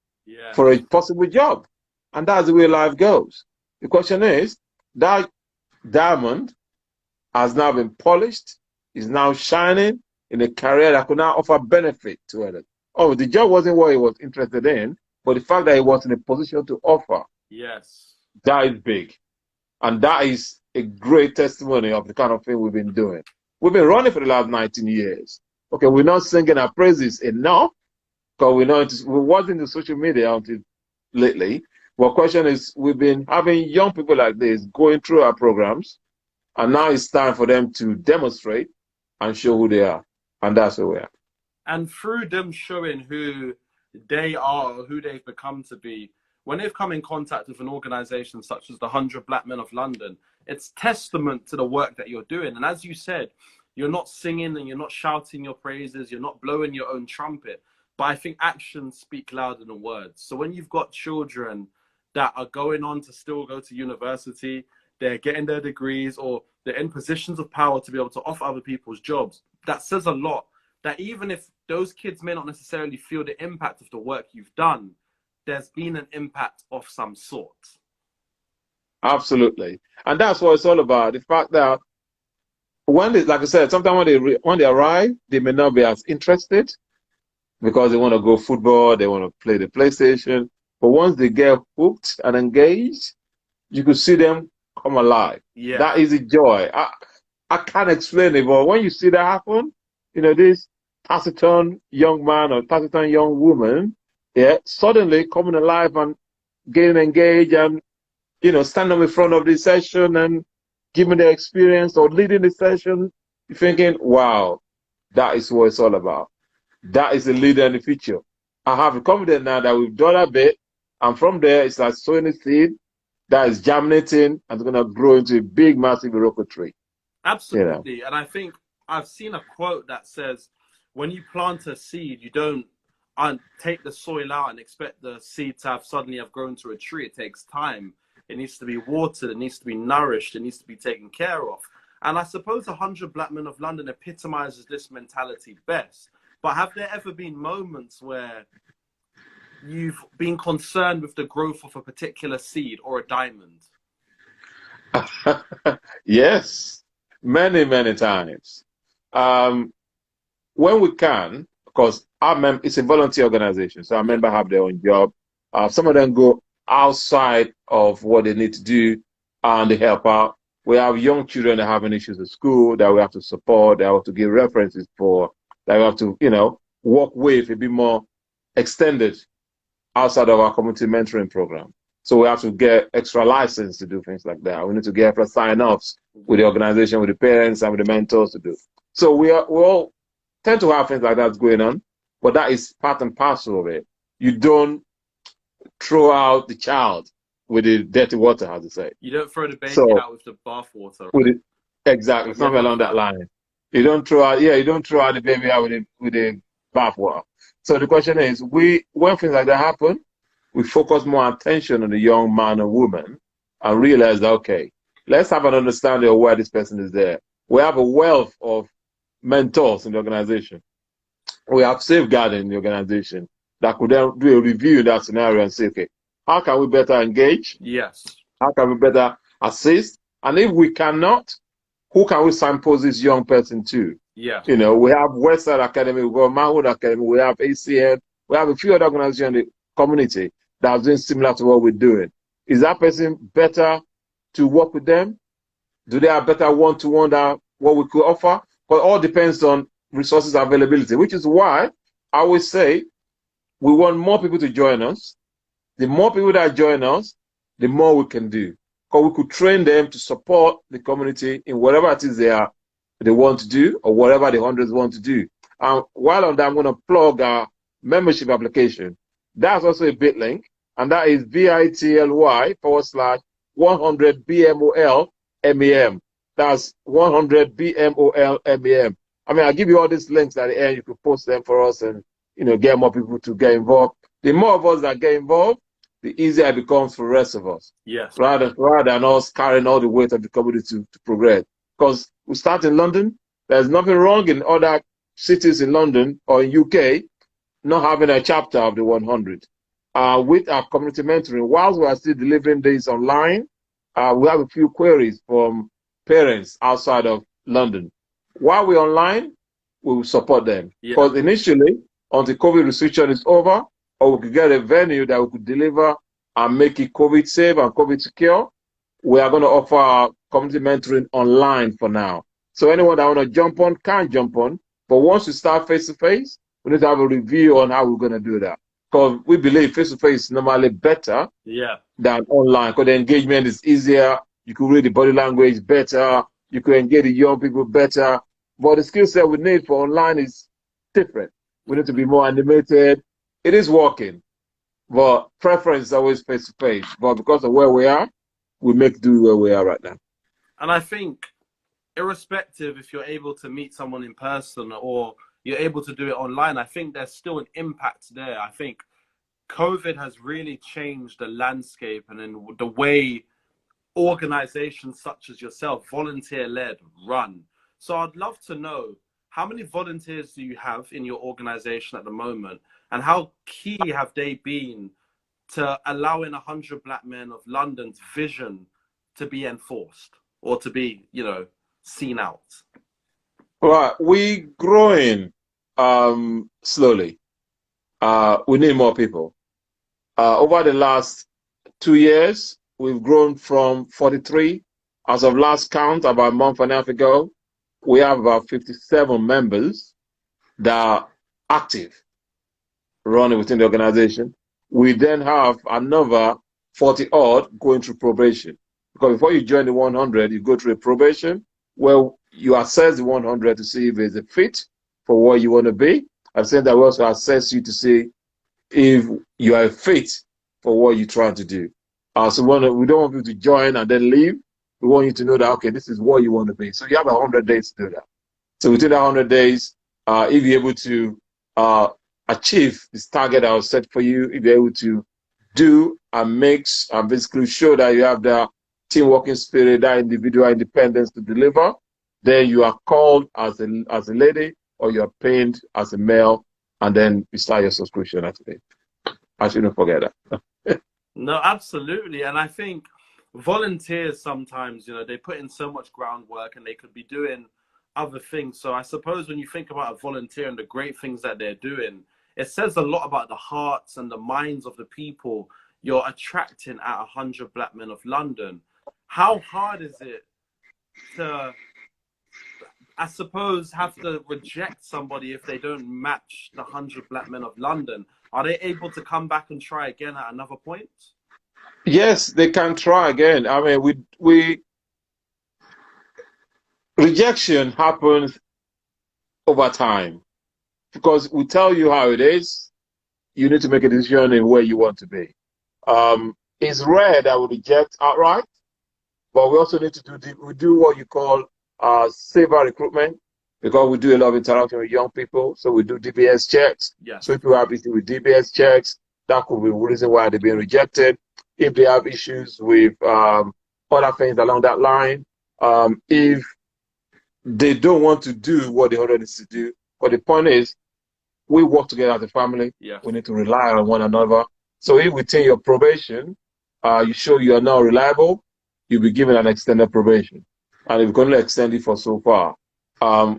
for a possible job. And that's the way life goes. The question is, that diamond has now been polished, is now shining in a career that could now offer benefit to others. Oh, the job wasn't what he was interested in, but the fact that he was in a position to offer, that is big. And that is a great testimony of the kind of thing we've been doing. We've been running for the last 19 years. Okay, we're not singing our praises enough because we wasn't into social media until lately. But the question is, we've been having young people like this going through our programs, and now it's time for them to demonstrate and show who they are. And that's where we are. And through them showing who they are or who they've become to be, when they've come in contact with an organization such as the 100 Black Men of London, it's testament to the work that you're doing. And as you said, you're not singing and you're not shouting your praises, you're not blowing your own trumpet, but I think actions speak louder than words. So when you've got children that are going on to still go to university, they're getting their degrees, or they're in positions of power to be able to offer other people's jobs, that says a lot. That even if those kids may not necessarily feel the impact of the work you've done, there's been an impact of some sort. Absolutely. And that's what it's all about. The fact that like I said, sometimes when they arrive, they may not be as interested because they want to go football, they want to play the PlayStation. But once they get hooked and engaged, you could see them come alive. Yeah. That is a joy. I can't explain it, but when you see that happen, this taciturn young man or taciturn young woman, suddenly coming alive and getting engaged and, standing in front of the session and giving their experience or leading the session, you're thinking, wow, that is what it's all about. That is the leader in the future. I have a confidence now that we've done a bit, and from there, it's like sowing a seed that is germinating and it's going to grow into a big, massive Iroko tree. Absolutely. And I think I've seen a quote that says, when you plant a seed, you don't take the soil out and expect the seed to suddenly have grown to a tree. It takes time. It needs to be watered. It needs to be nourished. It needs to be taken care of. And I suppose 100 Black Men of London epitomizes this mentality best. But have there ever been moments where you've been concerned with the growth of a particular seed or a diamond? Yes, many, many times. Um, when we can, because it's a volunteer organization, so our Yeah. members have their own job. Some of them go outside of what they need to do and they help out. We have young children that having issues at school that we have to support, that we have to give references for, that we have to, work with a bit more extended outside of our community mentoring program. So we have to get extra license to do things like that. We need to get extra sign-offs with the organization, with the parents, and with the mentors to do. So we all tend to have things like that going on, but that is part and parcel of it. You don't throw out the child with the dirty water, as they say. You don't throw the baby So out with the bathwater, with right? it, exactly, Yeah. something along that line. You don't throw out the baby out with the bathwater. So the question is, when things like that happen, we focus more attention on the young man or woman and realize that, okay, let's have an understanding of why this person is there. We have a wealth of mentors in the organization. We have safeguarding in the organization that could then do a review in that scenario and say, okay, how can we better engage? Yes. How can we better assist? And if we cannot, who can we signpost this young person to? Yeah. We have Westside Academy, we have Manhood Academy, we have ACN, we have a few other organizations in the community that are doing similar to what we're doing. Is that person better to work with them? Do they have better one-to-one than what we could offer? But it all depends on resources availability, which is why I always say we want more people to join us. The more people that join us, the more we can do. Because we could train them to support the community in whatever it is they want to do or whatever the hundreds want to do. And while on that, I'm going to plug our membership application. That's also a bit link, and that is bit.ly/100BMOL-MEM. That's 100 BMOL-MEM. I mean, I'll give you all these links at the end. You can post them for us and, get more people to get involved. The more of us that get involved, the easier it becomes for the rest of us. Yes. Rather than us carrying all the weight of the community to progress. Because we start in London, there's nothing wrong in other cities in London or in UK not having a chapter of the 100. With our community mentoring, whilst we are still delivering this online, we have a few queries from parents outside of London. While we're online, we will support them. Because initially, until COVID restriction is over, or we could get a venue that we could deliver and make it COVID safe and COVID secure, we are going to offer our community mentoring online for now. So anyone that want to jump on can jump on. But once we start face-to-face, we need to have a review on how we're going to do that. Because we believe face-to-face is normally better than online. Because the engagement is easier. You can read the body language better. You can engage the young people better. But the skill set we need for online is different. We need to be more animated. It is working. But preference is always face-to-face. But because of where we are, we make do where we are right now. And I think, irrespective if you're able to meet someone in person or you're able to do it online, I think there's still an impact there. I think COVID has really changed the landscape and in the way organizations such as yourself, volunteer-led, run. So I'd love to know, how many volunteers do you have in your organization at the moment? And how key have they been to allowing 100 Black men of London's vision to be enforced or to be, seen out? Right, we growing slowly. We need more people. Over the last 2 years, we've grown from 43. As of last count, about a month and a half ago, we have about 57 members that are active, running within the organization. We then have another 40 odd going through probation. Because before you join the 100, you go through a probation where you assess the 100 to see if it's a fit for what you want to be. I've said that we also assess you to see if you are a fit for what you're trying to do. So we don't want you to join and then leave. We want you to know that, okay, this is what you want to be. So you have 100 days to do that. So within that 100 days, if you're able to achieve this target that was set for you, if you're able to do and mix and basically show that you have the team working spirit, that individual independence to deliver, then you are called as a lady or you're paid as a male, and then you start your subscription after it. I shouldn't forget that. No, absolutely. And I think volunteers sometimes, they put in so much groundwork and they could be doing other things. So I suppose when you think about a volunteer and the great things that they're doing, it says a lot about the hearts and the minds of the people you're attracting at 100 Black Men of London. How hard is it to, I suppose, have to reject somebody if they don't match the 100 Black Men of London? Are they able to come back and try again at another point? Yes, they can try again. I mean, we rejection happens over time because we tell you how it is. You need to make a decision in where you want to be. It's rare that we reject outright, but we also need to do what you call safer recruitment, because we do a lot of interaction with young people. So we do DBS checks. Yes. So if you have issues with DBS checks, that could be the reason why they're being rejected. If they have issues with other things along that line, if they don't want to do what they already need to do. But the point is, we work together as a family. Yes. We need to rely on one another. So if within your probation, you show you are now reliable, you'll be given an extended probation. And if you're going to extend it for so far,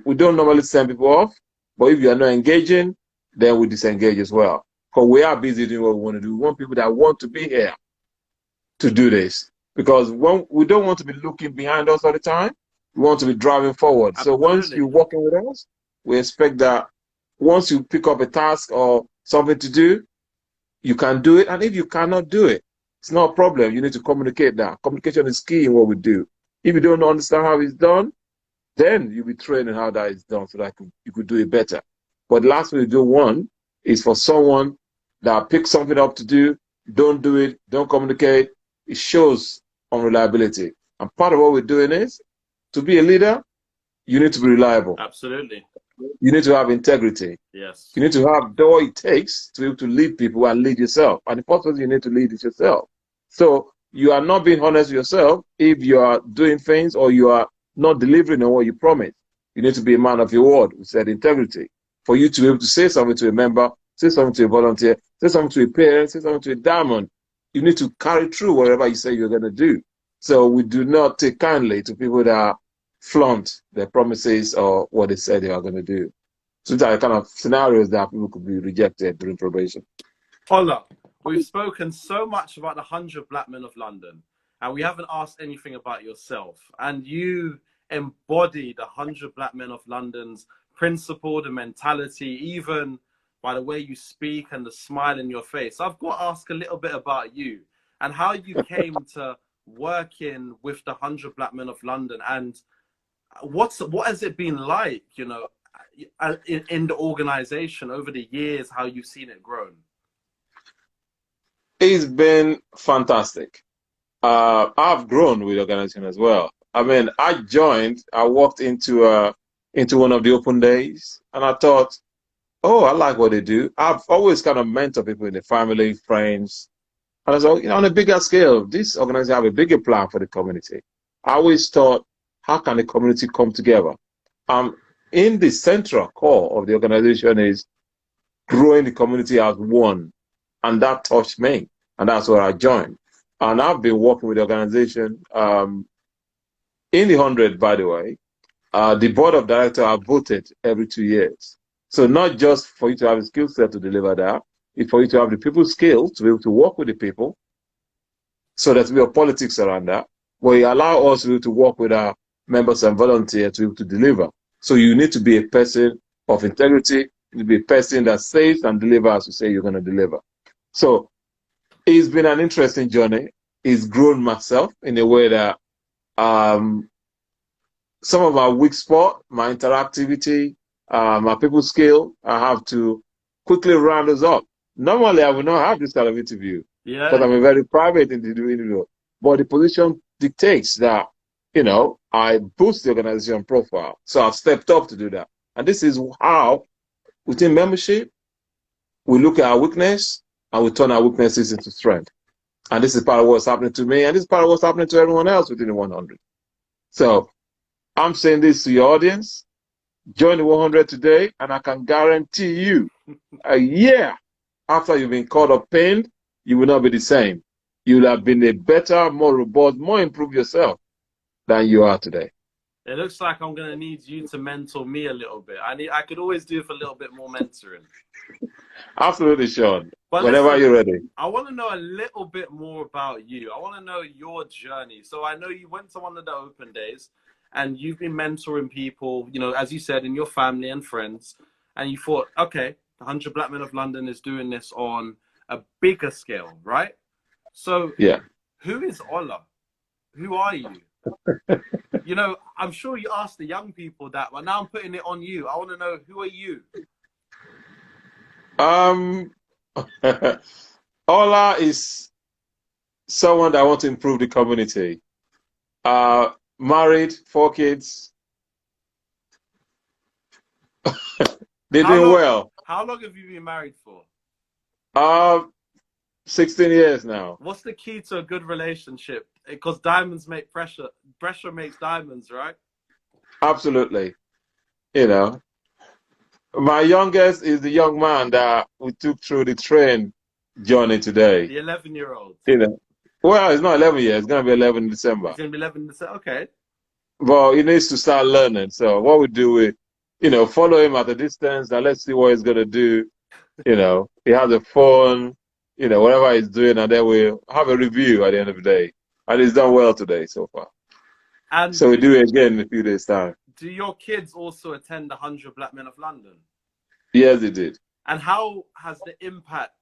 we don't normally send people off, but if you are not engaging, then we disengage as well. Because we are busy doing what we want to do. We want people that want to be here to do this. Because we don't want to be looking behind us all the time. We want to be driving forward. Absolutely. So once you're working with us, we expect that once you pick up a task or something to do, you can do it. And if you cannot do it, it's not a problem. You need to communicate that. Communication is key in what we do. If you don't understand how it's done, then you'll be trained in how that is done so that you could do it better. But the last thing you don't want is for someone that picks something up to do, don't do it, don't communicate. It shows unreliability. And part of what we're doing is, to be a leader, you need to be reliable. Absolutely. You need to have integrity. Yes. You need to have what it takes to be able to lead people and lead yourself. And the first person you need to lead is yourself. So you are not being honest with yourself if you are doing things or you are not delivering on what you promised. You need to be a man of your word. We said integrity. For you to be able to say something to a member, say something to a volunteer, say something to a parent, say something to a diamond, you need to carry through whatever you say you're going to do. So we do not take kindly to people that flaunt their promises or what they said they are going to do. So these are the kind of scenarios that people could be rejected during probation. Ola, we've spoken so much about the 100 Black Men of London, and we haven't asked anything about yourself. And you embody the 100 Black Men of London's principle, the mentality, even by the way you speak and the smile in your face. I've got to ask a little bit about you and how you came to working with the 100 Black Men of London, and what has it been like, in the organization over the years, how you've seen it grown? It's been fantastic. I've grown with the organization as well. I mean, I walked into one of the open days, and I thought, oh, I like what they do. I've always kind of mentored people in the family, friends. And I thought, on a bigger scale, this organization have a bigger plan for the community. I always thought, how can the community come together? In the central core of the organization is growing the community as one. And that touched me. And that's where I joined. And I've been working with the organization in the 100, by the way. The board of directors are voted every 2 years. So not just for you to have a skill set to deliver that, it's for you to have the people skills to be able to work with the people. So there's a politics around that, where you allow us to work with our members and volunteers to be able to deliver. So you need to be a person of integrity. You need to be a person that says and delivers as you say you're going to deliver. So it's been an interesting journey. It's grown myself in a way that some of my weak spot, my interactivity, my people skill, I have to quickly round those up. Normally, I would not have this kind of interview because I'm a very private individual. But the position dictates that, I boost the organization profile. So I've stepped up to do that. And this is how, within membership, we look at our weakness and we turn our weaknesses into strength. And this is part of what's happening to me, and this is part of what's happening to everyone else within the 100. So I'm saying this to your audience. Join the 100 today, and I can guarantee you a year after you've been caught up pinned, you will not be the same. you'll have been a better, more robust, more improved yourself than you are today. It looks like I'm going to need you to mentor me a little bit. I could always do with a little bit more mentoring. Absolutely, Sean. But Whenever listen, you're ready. I want to know a little bit more about you. I want to know your journey. So I know you went to one of the open days and you've been mentoring people, you know, as you said, in your family and friends. And you thought, okay, the 100 Black Men of London is doing this on a bigger scale, right? So yeah, who is Ola? Who are you? You know, I'm sure you asked the young people that, but now I'm putting it on you. I want to know, who are you? Ola is someone that wants to improve the community. Married, 4 kids. They're doing well. How long have you been married for? 16 years now. What's the key to a good relationship? Because diamonds make pressure. Pressure makes diamonds, right? Absolutely. You know, my youngest is the young man that we took through the train journey today. The 11-year-old. You know, well, it's not 11 years. It's going to be 11 in December. It's going to be 11 in December. Okay. But he needs to start learning. So what we do is, you know, follow him at a distance and let's see what he's going to do. You know, he has a phone, you know, whatever he's doing, and then we'll have a review at the end of the day. And he's done well today so far. And so we do it again in a few days' time. Do your kids also attend the 100 Black Men of London? Yes, they did. And how has the impact,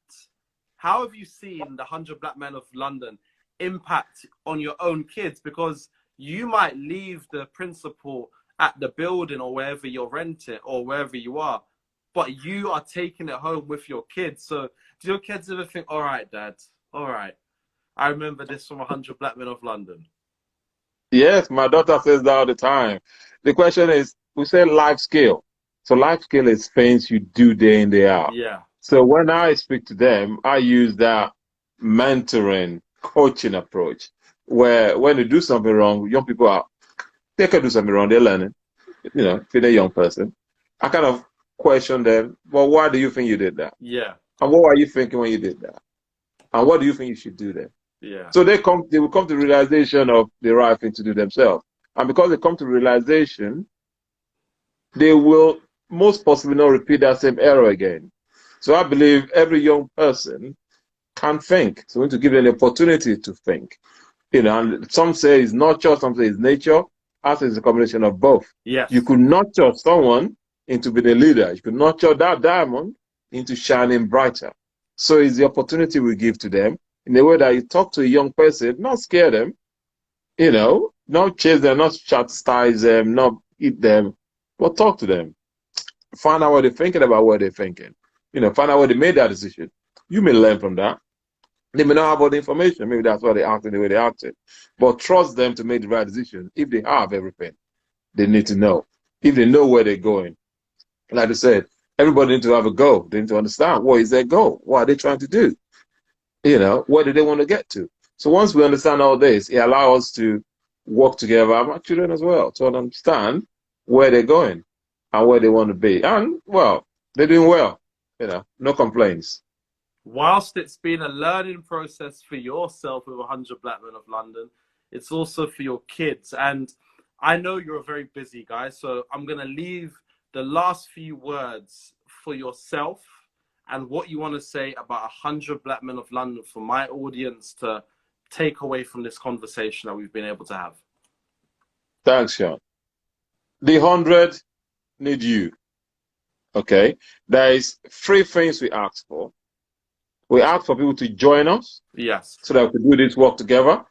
how have you seen the 100 Black Men of London impact on your own kids? Because you might leave the principal at the building or wherever you're renting or wherever you are, but you are taking it home with your kids. So do your kids ever think, all right, Dad, all right, I remember this from 100 Black Men of London? Yes, my daughter says that all the time. The question is, we say life skill. So life skill is things you do day in, day out. Yeah. So when I speak to them, I use that mentoring, coaching approach, where when they do something wrong, young people they can do something wrong, they're learning. You know, if they're a young person, I kind of question them, well, why do you think you did that? Yeah. And what were you thinking when you did that? And what do you think you should do then? Yeah. So they will come to realization of the right thing to do themselves. And because they come to realization, they will most possibly not repeat that same error again. So I believe every young person can think. So we need to give them the opportunity to think. You know, and some say it's nurture, some say it's nature. I say it's a combination of both. Yes. You could nurture someone into being a leader. You could nurture that diamond into shining brighter. So it's the opportunity we give to them in a way that you talk to a young person, not scare them, you know, not chase them, not chastise them, not eat them, but talk to them. Find out what they're thinking about what they're thinking. You know, find out where they made that decision. You may learn from that. They may not have all the information. Maybe that's why they acted the way they acted. But trust them to make the right decision if they have everything they need to know. If they know where they're going. Like I said, everybody needs to have a goal. They need to understand what is their goal. What are they trying to do? You know, where do they want to get to? So once we understand all this, it allows us to work together with our children as well to understand where they're going and where they want to be. And, well, they're doing well. You know, no complaints. Whilst it's been a learning process for yourself with 100 Black Men of London, it's also for your kids. And I know you're a very busy guy, so I'm going to leave the last few words for yourself and what you want to say about 100 Black Men of London for my audience to take away from this conversation that we've been able to have. Thanks, Sean. The 100 need you. Okay? There is 3 things we ask for. We ask for people to join us. Yes. So that we can do this work together.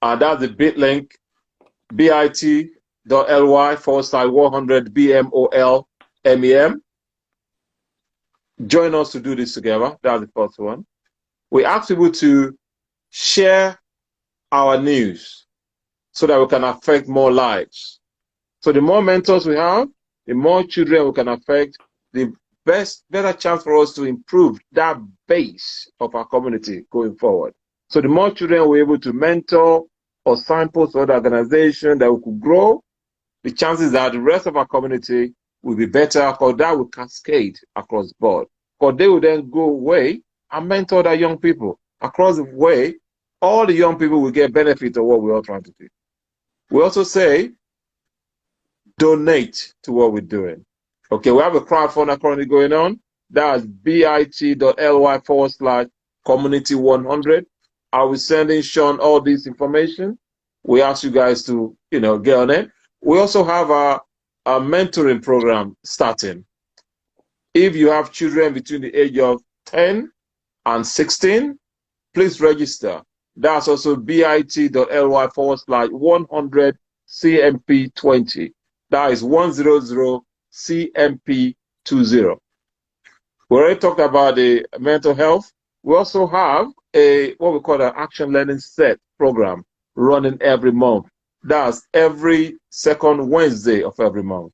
And that's the bit link, bit.ly/100 BMOLMEM. Join us to do this together. That's the first one. We ask people to share our news so that we can affect more lives. So the more mentors we have, the more children we can affect, the better chance for us to improve that base of our community going forward. So the more children we're able to mentor or signpost other organizations that we could grow, the chances that the rest of our community will be better, because that will cascade across the board. Because they will then go away and mentor the young people across the way all the young people will get benefit of what we're all trying to do. We also say, donate to what we're doing. Okay, we have a crowdfunder currently going on. That's bit.ly/community100. I will send in Sean all this information. We ask you guys to, get on it. We also have a mentoring program starting. If you have children between the age of 10 and 16, please register. That's also bit.ly/100 CMP20. That is 100 CMP20. We already talked about the mental health. We also have what we call an action learning set program running every month. That's every second Wednesday of every month.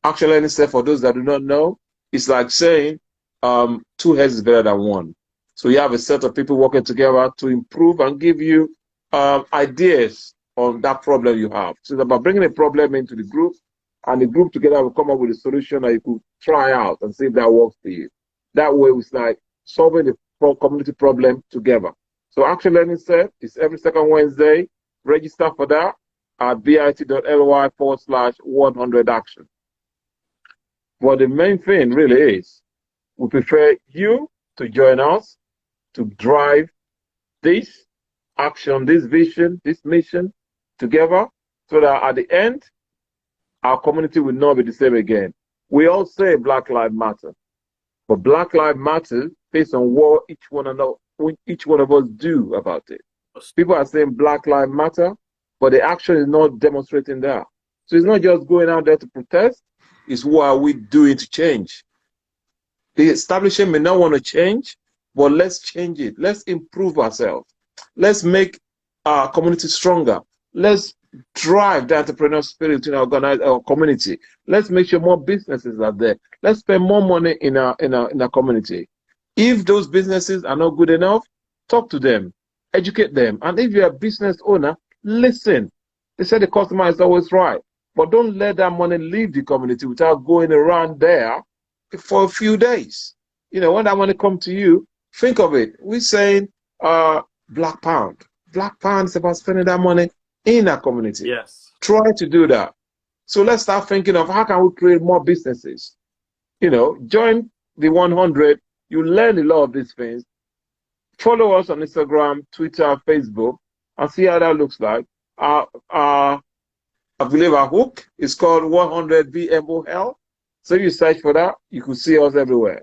Action learning set, for those that do not know, is like saying two heads is better than one. So you have a set of people working together to improve and give you ideas on that problem you have. So it's about bringing a problem into the group, and the group together will come up with a solution that you could try out and see if that works for you. That way, it's like solving the community problem together. So Action Learning Set is every second Wednesday. Register for that at bit.ly/100 action. But the main thing really is, we prefer you to join us to drive this action, this vision, this mission together, so that at the end, our community will not be the same again. We all say Black Lives Matter, but Black Lives Matter based on what each one of us do about it. People are saying Black Lives Matter, but the action is not demonstrating that. So it's not just going out there to protest, it's what are we doing to change. The establishment may not want to change, but let's change it. Let's improve ourselves. Let's make our community stronger. Let's drive the entrepreneurial spirit in our community. Let's make sure more businesses are there. Let's spend more money in our community. If those businesses are not good enough, talk to them, educate them. And if you're a business owner, listen. They say the customer is always right, but don't let that money leave the community without going around there for a few days. When that money comes to you, think of it. We're saying Black Pound. Black Pound is about spending that money in our community. Yes. Try to do that. So let's start thinking of how can we create more businesses. Join the 100. You learn a lot of these things. Follow us on Instagram, Twitter, Facebook, and see how that looks like. I believe our hook is called 100 BMOL. So if you search for that, you can see us everywhere.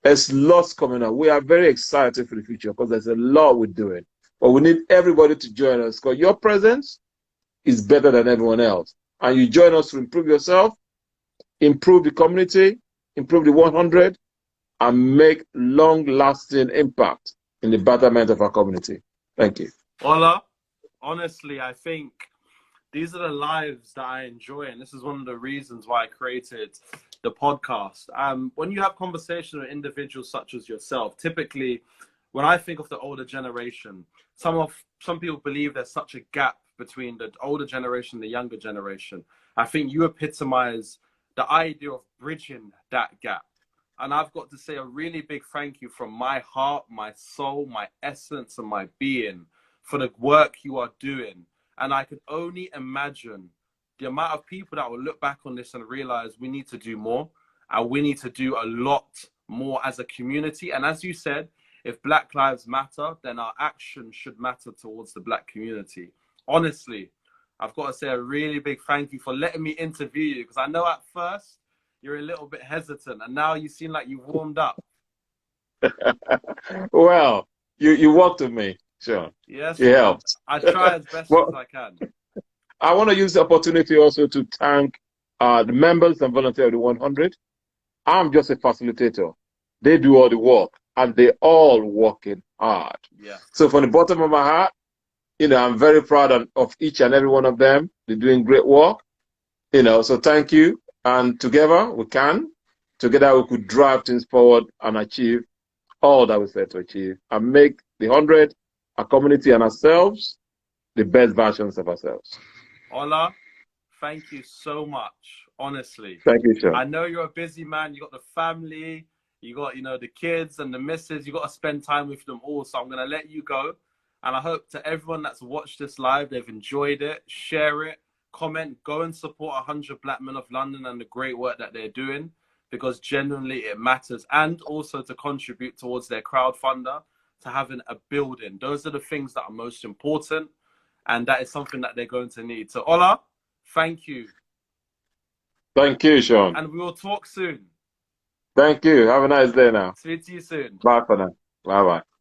There's lots coming up. We are very excited for the future because there's a lot we're doing. But we need everybody to join us because your presence is better than everyone else. And you join us to improve yourself, improve the community, improve the 100, and make long-lasting impact in the betterment of our community. Thank you. Ola, honestly, I think these are the lives that I enjoy, and this is one of the reasons why I created the podcast. When you have conversations with individuals such as yourself, typically, when I think of the older generation, some people believe there's such a gap between the older generation and the younger generation. I think you epitomize the idea of bridging that gap. And I've got to say a really big thank you from my heart, my soul, my essence, and my being for the work you are doing. And I can only imagine the amount of people that will look back on this and realize we need to do more, and we need to do a lot more as a community. And as you said, if Black Lives Matter, then our action should matter towards the Black community. Honestly, I've got to say a really big thank you for letting me interview you, because I know at first you're a little bit hesitant, and now you seem like you've warmed up. Well, you worked with me, sure. Yes, you helped. I try as best as I can. I want to use the opportunity also to thank the members and volunteers of the 100. I'm just a facilitator. They do all the work, and they all working hard. Yeah. So from the bottom of my heart, I'm very proud of each and every one of them. They're doing great work. So thank you. And together we can. Together we could drive things forward and achieve all that we set to achieve and make the 100, our community and ourselves, the best versions of ourselves. Ola, thank you so much. Honestly. Thank you, sir. I know you're a busy man. You got the family, you got, the kids and the missus. You got to spend time with them all. So I'm going to let you go. And I hope to everyone that's watched this live, they've enjoyed it. Share it, comment, go and support 100 Black Men of London and the great work that they're doing, because genuinely it matters. And also to contribute towards their crowdfunder, to having a building. Those are the things that are most important. And that is something that they're going to need. So Ola, thank you. Thank you, Sean. And we will talk soon. Thank you. Have a nice day now. See you soon. Bye for now. Bye-bye.